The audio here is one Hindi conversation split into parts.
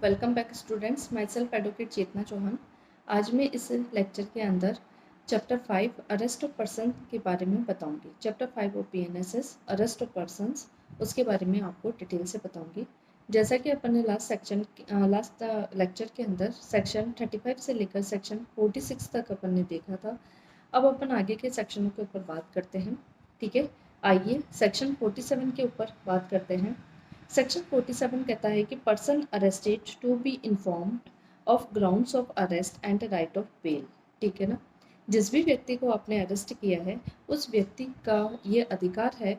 Welcome back students, myself advocate Chetna Chauhan. आज मैं इस लेक्चर के अंदर चैप्टर 5 अरेस्ट ऑफ पर्सन के बारे में बताऊंगी। Chapter 5 of PNSS arrest of persons, उसके बारे में आपको डिटेल से बताऊंगी। जैसा कि अपन ने लास्ट लेक्चर के अंदर सेक्शन 35 से लेकर सेक्शन 46 तक अपन ने देखा था। अब अपन आगे के सेक्शनों के ऊपर बात करते हैं। ठीक है, आइए सेक्शन 47 के ऊपर बात करते हैं। सेक्शन 47 कहता है कि person arrested to be informed of grounds of arrest and right of bail. ठीक है ना, जिस भी व्यक्ति को आपने अरेस्ट किया है उस व्यक्ति का ये अधिकार है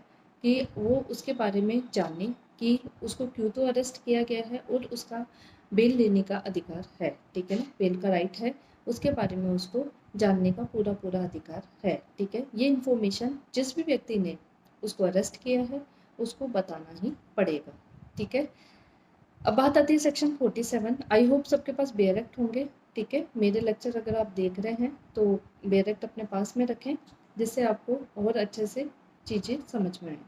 कि वो उसके बारे में जाने कि उसको क्यों तो अरेस्ट किया गया है और उसका बेल लेने का अधिकार है। ठीक है ना, बेल का राइट है, उसके बारे में उसको जानने का पूरा पूरा अधिकार है। ठीक है, ये इन्फॉर्मेशन जिस भी व्यक्ति ने उसको अरेस्ट किया है उसको बताना ही पड़ेगा। ठीक है, अब बात आती है सेक्शन 47। आई होप सबके पास बेयर एक्ट होंगे। ठीक है, मेरे लेक्चर अगर आप देख रहे हैं तो बेयर एक्ट अपने पास में रखें जिससे आपको और अच्छे से चीज़ें समझ में आए।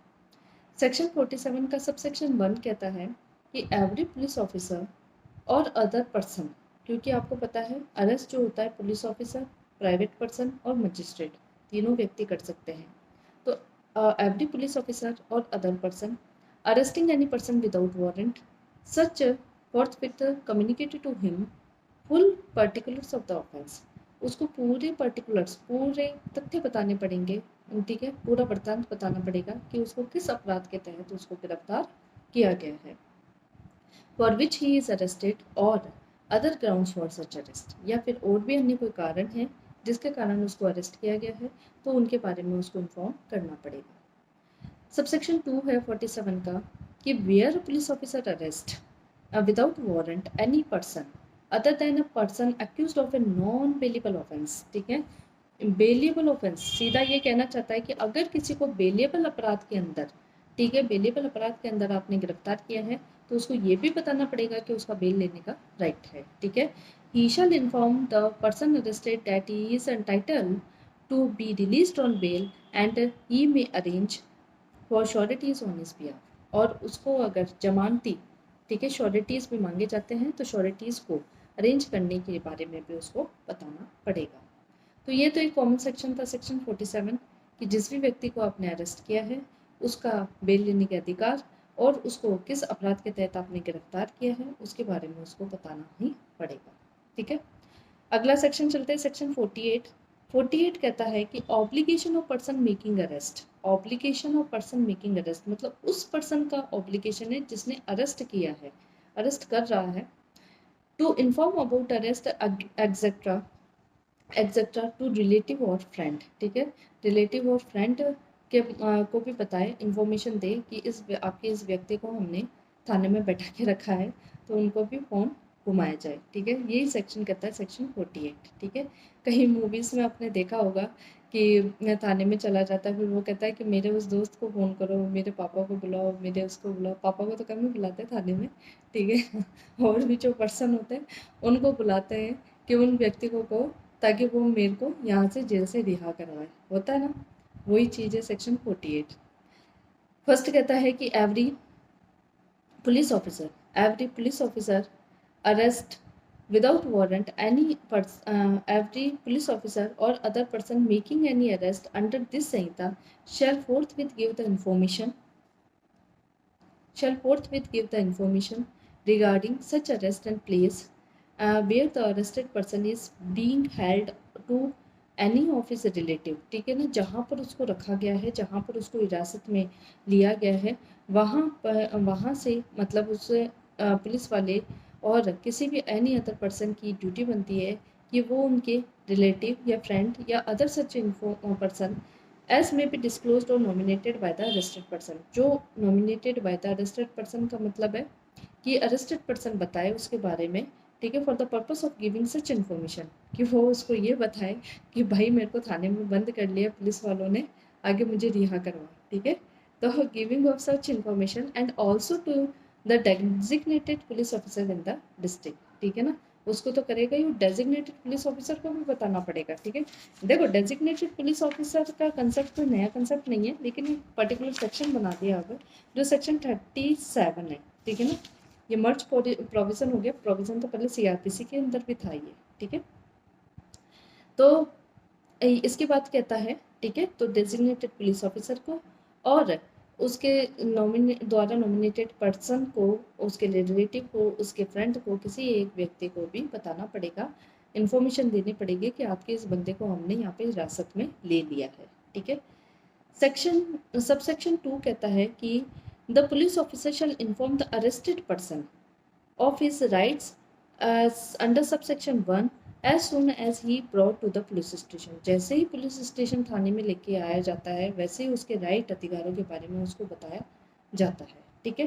सेक्शन 47 का सब सेक्शन 1 कहता है कि एवरी पुलिस ऑफिसर और अदर पर्सन, क्योंकि आपको पता है अरेस्ट जो होता है पुलिस ऑफिसर, प्राइवेट पर्सन और मजिस्ट्रेट तीनों व्यक्ति कर सकते हैं। तो एवरी पुलिस ऑफिसर और other person arresting any person without warrant, such forthwith communicated to him full particulars of the offence। उसको पूरे particulars, पूरे तथ्य बताने पड़ेंगे। ठीक है, पूरा वृत्तांत बताना पड़ेगा कि उसको किस अपराध के तहत उसको गिरफ्तार किया गया है। For which he is arrested or other grounds for such arrest, या फिर और भी अन्य कोई कारण है जिसके कारण उसको अरेस्ट किया गया है तो उनके बारे में उसको इन्फॉर्म करना पड़ेगा। सबसेक्शन 2 है 47 का कि where police officer arrest without warrant any person other than a person accused of a non bailable offence. ठीक है, बेलेबल ऑफेंस सीधा ये कहना चाहता है कि अगर किसी को बेलेबल अपराध के अंदर, ठीक है, बेलेबल अपराध के अंदर आपने गिरफ्तार किया है तो उसको ये भी बताना पड़ेगा कि उसका बेल लेने का राइट है। ठीक है, he shall inform the person arrested that he is entitled to be released on bail and he may arrange for sureties on his behalf. और उसको अगर जमानती, ठीक है, श्योरिटीज भी मांगे जाते हैं तो श्योरिटीज को अरेंज करने के बारे में भी उसको बताना पड़ेगा। तो ये तो एक कॉमन सेक्शन था सेक्शन 47 कि जिस भी व्यक्ति को आपने अरेस्ट किया है उसका बेल लेने के अधिकार और उसको किस अपराध के तहत आपने गिरफ्तार किया है उसके बारे में उसको बताना ही पड़ेगा। ठीक है, अगला सेक्शन चलते हैं सेक्शन 48। 48 कहता है कि obligation of person making arrest. Obligation of person making arrest मतलब उस पर्सन का ऑब्लिगेशन है जिसने अरेस्ट किया है, अरेस्ट कर रहा है, to inform about arrest etcetera etcetera to relative और फ्रेंड। ठीक है, रिलेटिव और फ्रेंड के को भी बताए, इंफॉर्मेशन दे कि आपके इस व्यक्ति को हमने थाने में बैठा के रखा है तो उनको भी फ़ोन घुमाया जाए। ठीक है, यही सेक्शन कहता है सेक्शन 48। ठीक है, कहीं मूवीज़ में आपने देखा होगा कि थाने में चला जाता है, फिर वो कहता है कि मेरे उस दोस्त को फ़ोन करो, मेरे पापा को बुलाओ, मेरे उसको बुलाओ। पापा को तो कम ही बुलाते हैं थाने में, ठीक है और भी जो पर्सन होते हैं उनको बुलाते हैं कि उन व्यक्ति को कहो ताकि वो मेरे को यहाँ से जेल से रिहा करवाए। होता है ना, वही चीज़ है सेक्शन 48। फर्स्ट कहता है कि every police officer arrest without warrant every police officer or other person making any arrest under this Sanhita shall forthwith give the information regarding such arrest and place where the arrested person is being held to any of his relative। ठीक है ना, जहाँ पर उसको रखा गया है, जहाँ पर उसको हिरासत में लिया गया है, वहाँ से मतलब उस पुलिस वाले और किसी भी एनी अदर पर्सन की ड्यूटी बनती है कि वो उनके रिलेटिव या फ्रेंड या other such person as may be disclosed और nominated by the arrested person. जो nominated by the arrested person का मतलब है कि अरेस्टेड पर्सन बताए उसके बारे में। ठीक है, for the purpose of giving such information, कि वो उसको ये बताए कि भाई मेरे को थाने में बंद कर लिया पुलिस वालों ने, आगे मुझे रिहा करवा। ठीक है, तो giving of such information and also to the designated police officer in the district. ठीक है ना, उसको तो करेगा ही, डेजिग्नेटेड पुलिस ऑफिसर को भी बताना पड़ेगा। ठीक है, देखो डेजिग्नेटेड पुलिस ऑफिसर का कंसेप्ट कोई नया कंसेप्ट नहीं है, लेकिन एक पर्टिकुलर सेक्शन बना दिया अब जो सेक्शन 37 है। ठीक है ना, ये मर्ज प्रोविजन हो गया, प्रोविजन तो पहले सीआरपीसी के अंदर भी था ये, ठीक है। तो इसके बाद कहता है, ठीक है, तो डेजिग्नेटेड पुलिस ऑफिसर को और उसके द्वारा नॉमिनेटेड पर्सन को, उसके रिलेटिव को, उसके फ्रेंड को, किसी एक व्यक्ति को भी बताना पड़ेगा, इन्फॉर्मेशन देनी पड़ेगी कि आपके इस बंदे को हमने यहाँ पे हिरासत में ले लिया है, ठीक है। सबसेक्शन 2 कहता है कि the police officer shell inform the arrested person of his rights as under subsection 1 as soon as he brought to the police station। जैसे ही पुलिस स्टेशन थाने में लेके आया जाता है वैसे ही उसके राइट अधिकारों के बारे में उसको बताया जाता है, ठीक है।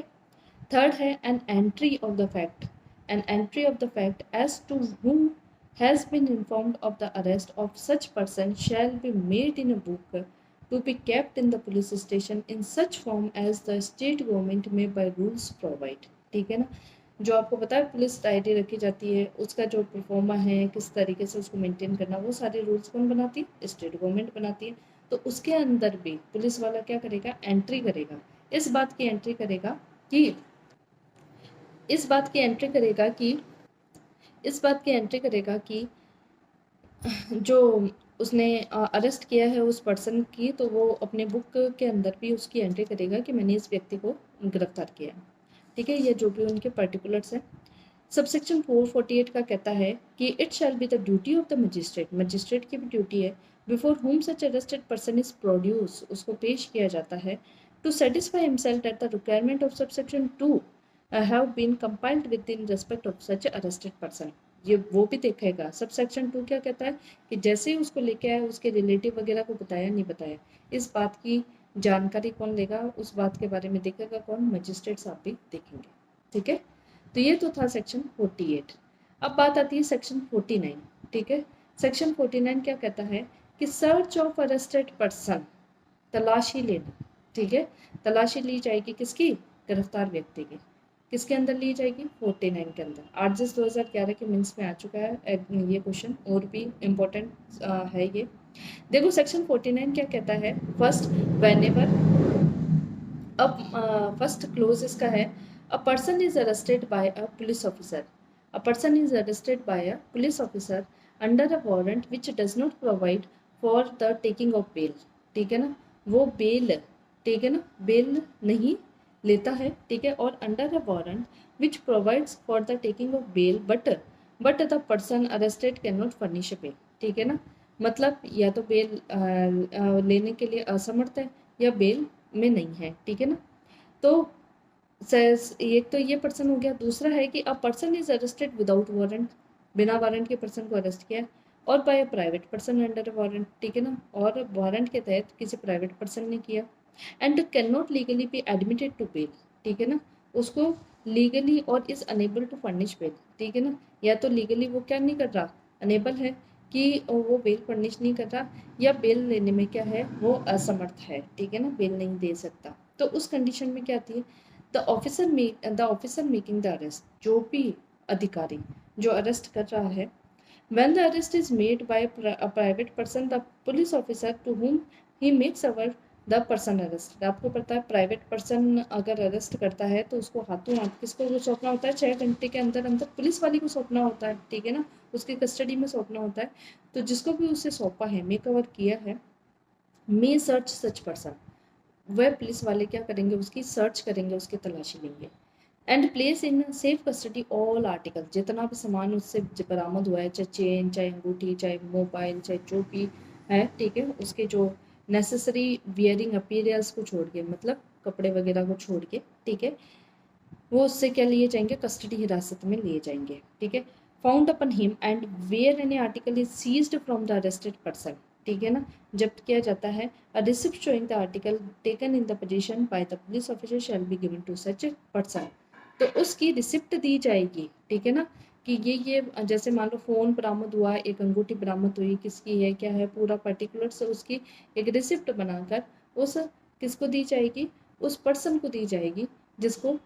थर्ड है an entry of the fact, an entry of the fact as to whom has been informed of the arrest of such person shall be made in a book to be kept in the police station in such form as the state government may by rules provide, ठीक है ना। जो आपको पता है पुलिस डायरी रखी जाती है, उसका जो परफॉर्मा है, किस तरीके से उसको मेंटेन करना, वो सारे रूल्स कौन बनाती है? स्टेट गवर्नमेंट बनाती है। तो उसके अंदर भी पुलिस वाला क्या करेगा? एंट्री करेगा, इस बात की एंट्री करेगा कि इस बात की एंट्री करेगा कि इस बात की एंट्री करेगा कि जो उसने अरेस्ट किया है उस पर्सन की, तो वो अपने बुक के अंदर भी उसकी एंट्री करेगा कि मैंने इस व्यक्ति को गिरफ्तार किया, ठीक है। ये जो भी उनके पर्टिकुलर्स हैं। सबसेक्शन 448 का कहता है कि it shall be the duty of the magistrate, magistrate की भी ड्यूटी है, before whom such arrested person is produce, उसको पेश किया जाता है, to satisfy himself that the requirement of subsection 2 have been compiled with in respect of such arrested person. ये वो भी देखेगा। सबसेक्शन 2 क्या कहता है कि जैसे ही उसको लेके आया उसके रिलेटिव वगैरह को बताया नहीं बताया, इस बात की जानकारी कौन लेगा? उस बात के बारे में देखेगा कौन? मजिस्ट्रेट साहब भी देखेंगे, ठीक है। तो ये तो था सेक्शन 48। अब बात आती है सेक्शन 49, ठीक है। सेक्शन 49 क्या कहता है कि सर्च ऑफ अरेस्टेड पर्सन, तलाशी लेना, ठीक है। तलाशी ली जाएगी किसकी? गिरफ्तार व्यक्ति की। किसके अंदर ली जाएगी? 49 के अंदर। 8 जिस 2011 के मीन्स में आ चुका है ये क्वेश्चन, और भी इम्पोर्टेंट है ये। देखो सेक्शन 49 क्या कहता है। फर्स्ट, व्हेनेवर, अब फर्स्ट क्लोज इसका है, a person is arrested by a police officer, a person is arrested by a police officer under a warrant which does not provide for the taking of bail, ठीक है ना। वो बेल, ठीक है ना, बेल नहीं लेता है, ठीक है। और under a warrant which provides for the taking of bail but the person arrested can not furnish a bail, ठीक है ना। मतलब या तो बेल लेने के लिए असमर्थ है या बेल में नहीं है, ठीक है ना। तो एक तो ये पर्सन हो गया। दूसरा है कि a person is arrested without warrant, बिना वारंट के पर्सन को अरेस्ट किया, और by a private person under warrant, ठीक है ना, और वारंट के तहत किसी प्राइवेट पर्सन ने किया, and can not legally be admitted to bail, ठीक है ना, उसको लीगली और is unable to furnish bail, ठीक है ना। या तो लीगली वो क्या नहीं कर रहा, अनेबल है कि वो बेल फर्निश नहीं कर रहा, या बेल लेने में क्या है, वो असमर्थ है, ठीक है ना, बेल नहीं दे सकता। तो उस कंडीशन में क्या आती है, the officer making the arrest, जो भी अधिकारी जो अरेस्ट कर रहा है, when the arrest is made by a private person, the police officer to whom he makes over the person arrested। आपको पता है प्राइवेट पर्सन अगर अरेस्ट करता है तो उसको हाथों हाथ किसको सौंपना होता है? 6 घंटे के अंदर अंदर पुलिस वाली को सौंपना होता है, ठीक है ना, उसकी कस्टडी में सौंपना होता है। तो जिसको भी उसे सौंपा है, मेक ओवर किया है, मे सर्च सच पर्सन, वह पुलिस वाले क्या करेंगे? उसकी सर्च करेंगे, उसकी तलाशी लेंगे, and place in safe custody all article, जितना भी सामान उससे बरामद हुआ है, चाहे चेन, चाहे अंगूठी, चाहे मोबाइल, चाहे जो भी है, ठीक है, उसके जो नेसेसरी वियरिंग अपीयरेंस को छोड़ के, मतलब कपड़े वगैरह को छोड़ के, ठीक है, वो उससे क्या लिए जाएंगे? कस्टडी हिरासत में लिए जाएंगे, ठीक है। Found upon him and where any article is seized from the arrested person, ठीक है ना, जब्त किया जाता है। A receipt showing the article taken in the possession by the police officer shall be given to such person, तो उसकी रिसिप्ट दी जाएगी, ठीक है ना, कि ये जैसे मान लो फ़ोन बरामद हुआ, एक अंगूठी बरामद हुई, किसकी है, क्या है, पूरा पर्टिकुलर से उसकी एक रिसिप्ट बनाकर उस किसको दी जाएगी? उस पर्सन को दी जाएगी जिसको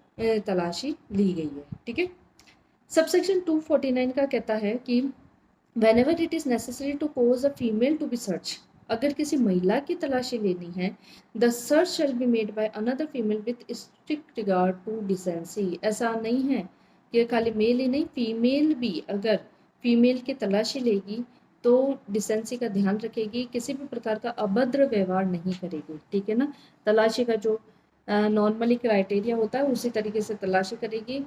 तलाशी ली गई है, ठीक है। सबसेक्शन 249 का कहता है कि whenever it is necessary to cause a female to be searched, अगर किसी महिला की तलाशी लेनी है, the search shall be made by another female with strict regard to decency. ऐसा नहीं है कि खाली मेल ही नहीं, फीमेल भी अगर फीमेल की तलाशी लेगी तो डिसेंसी का ध्यान रखेगी, किसी भी प्रकार का अभद्र व्यवहार नहीं करेगी, ठीक है ना। तलाशी का जो नॉर्मली क्राइटेरिया होता है उसी तरीके से तलाशी करेगी,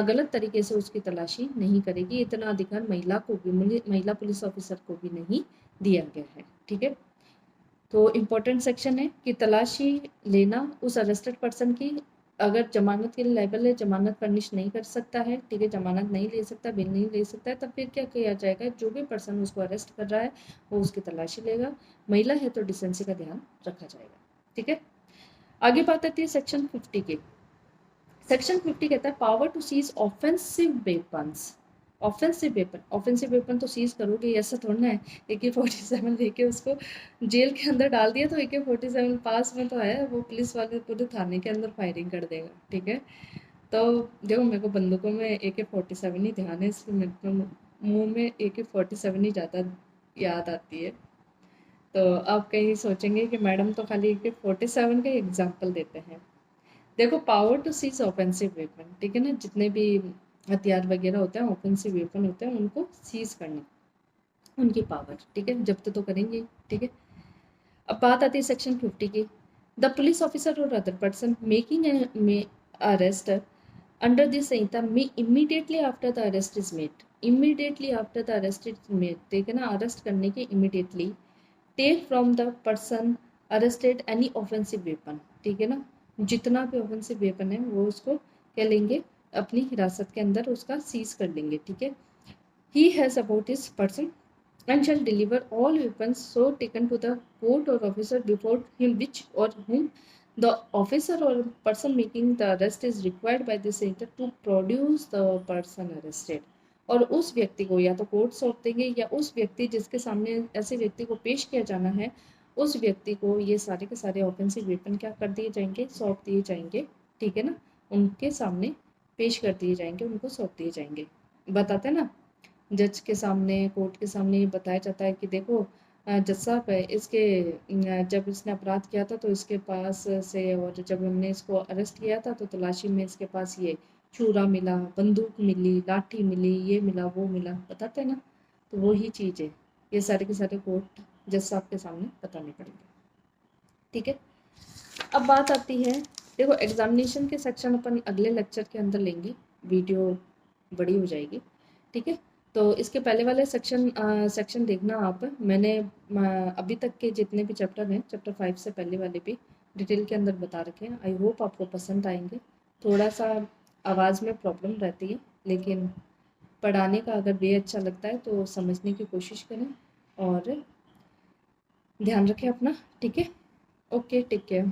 गलत तरीके से उसकी तलाशी नहीं करेगी। इतना अधिकार महिला को भी, महिला पुलिस ऑफिसर को भी नहीं दिया गया है, ठीक है। तो इम्पोर्टेंट सेक्शन है कि तलाशी लेना उस अरेस्टेड पर्सन की, अगर जमानत के लिए लायबल है, जमानत फर्निश नहीं कर सकता है, ठीक है, जमानत नहीं ले सकता, बिल नहीं ले सकता है, तब फिर क्या किया जाएगा, जो भी पर्सन उसको अरेस्ट कर रहा है वो उसकी तलाशी लेगा। महिला है तो डिसेंसी का ध्यान रखा जाएगा, ठीक है। आगे बात आती है सेक्शन 50 की। सेक्शन 50 कहता है power to seize offensive weapons. Offensive weapon तो सीज करोगे, ऐसा थोड़ा है AK-47 लेके उसको जेल के अंदर डाल दिया तो AK-47 पास में तो है, वो पुलिस वाले पूरे थाने के अंदर फायरिंग कर देगा, ठीक है। तो देखो मेरे को बंदूकों में AK-47 ही ध्यान है, इसलिए मेरे को मुंह में AK-47 ही ज़्यादा याद आती है। तो आप कहीं सोचेंगे कि मैडम तो खाली AK-47 का एग्जाम्पल देते हैं। देखो power to seize offensive weapon, ठीक है ना, जितने भी हथियार वगैरह होते हैं ऑफेंसिव वेपन होते हैं उनको सीज करने, उनकी पावर, ठीक है, जब्त तो करेंगे, ठीक है। अब बात आती है सेक्शन 50 की। द पुलिस ऑफिसर और other person making arrest under this संहिता में immediately after the arrest is made, immediately after the arrest is made, ठीक है ना, अरेस्ट करने के immediately take from the person arrested any offensive weapon, ठीक है ना, जितना भी ऑफेंसिव वेपन है वो उसको क्या लेंगे, अपनी हिरासत के अंदर उसका सीज कर लेंगे, ठीक है। He has about his person and shall deliver all weapons so taken to the court or officer before him which or whom the officer or person making the arrest is required by the center to produce the person arrested। और उस व्यक्ति को या तो कोर्ट सौंप देंगे या उस व्यक्ति जिसके सामने ऐसे व्यक्ति को पेश किया जाना है, उस व्यक्ति को ये सारे के सारे ऑफेंसिव वेपन क्या कर दिए जाएंगे, सौंप दिए जाएंगे, ठीक है ना, उनके सामने पेश कर दिए जाएंगे, उनको सौंप दिए जाएंगे। बताते ना जज के सामने, कोर्ट के सामने ये बताया जाता है कि देखो जज साहब है इसके, जब इसने अपराध किया था तो इसके पास से, और जब हमने इसको अरेस्ट किया था तो तलाशी में इसके पास ये छुरा मिला, बंदूक मिली, लाठी मिली, ये मिला, वो मिला, बताते हैं ना। तो वही चीज़ है, ये सारे के सारे कोर्ट जज साहब के सामने बताने पड़ेंगे, ठीक है। अब बात आती है, देखो एग्जामिनेशन के सेक्शन अपन अगले लेक्चर के अंदर लेंगे, वीडियो बड़ी हो जाएगी, ठीक है। तो इसके पहले वाले सेक्शन देखना आप, मैंने अभी तक के जितने भी चैप्टर हैं, चैप्टर 5 से पहले वाले भी डिटेल के अंदर बता रखे हैं। आई होप आपको पसंद आएंगे। थोड़ा सा आवाज़ में प्रॉब्लम रहती है, लेकिन पढ़ाने का अगर वे अच्छा लगता है तो समझने की कोशिश करें और ध्यान रखें अपना, ठीक है। Okay, take care.